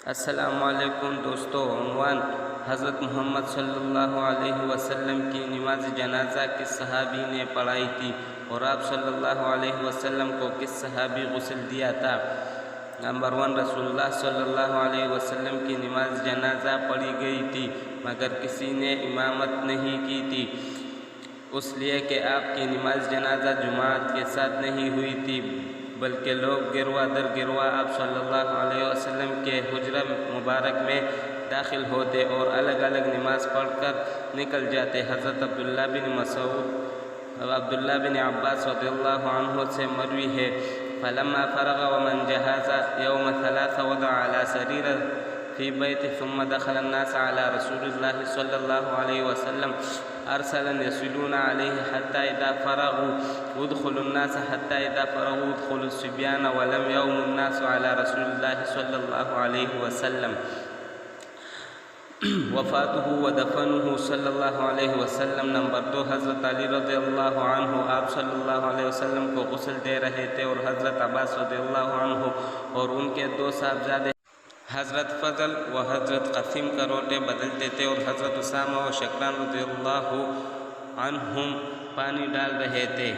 السلام علیکم دوستو، عنوان حضرت محمد صلی اللہ علیہ وسلم کی نماز جنازہ کس صحابی نے پڑھائی تھی اور آپ صلی اللہ علیہ وسلم کو کس صحابی غسل دیا تھا؟ نمبر 1، رسول اللہ صلی اللہ علیہ وسلم کی نماز جنازہ پڑھی گئی تھی مگر کسی نے امامت نہیں کی تھی، اس لیے کہ آپ کی نماز جنازہ جماعت کے ساتھ نہیں ہوئی تھی بلکہ لوگ گروہ در گروہ آپ صلی اللہ علیہ وسلم کے حجرہ مبارک میں داخل ہوتے اور الگ الگ نماز پڑھ کر نکل جاتے۔ حضرت عبداللہ بن مسعود اور عبداللہ بن عباس رضی اللہ عنہ سے مروی ہے، فلما فرغ ومن جہاز یوم 3 وضع على سریر فی بیت ثم دخل الناس على رسول اللہ صلی اللہ علیہ وسلم ارسلا يصلون عليه حتى اذا فرغوا ادخلوا الناس حتى اذا فرغوا ادخلوا الصبيان ولم يوم الناس على رسول الله صلی اللہ علیہ وسلم وفاته ودفنه صلی اللہ علیہ وسلم۔ نمبر 2، حضرت علی رضی اللہ عنہ آپ صلی اللہ علیہ وسلم کو غسل دے رہے تھے اور حضرت عباس رضی اللہ عنہ اور ان کے 2 صاحبزادے حضرت فضل و حضرت قاسم کا روٹے بدلتے تھے اور حضرت اسامہ و شکران رضی اللہ عنہم پانی ڈال رہے تھے۔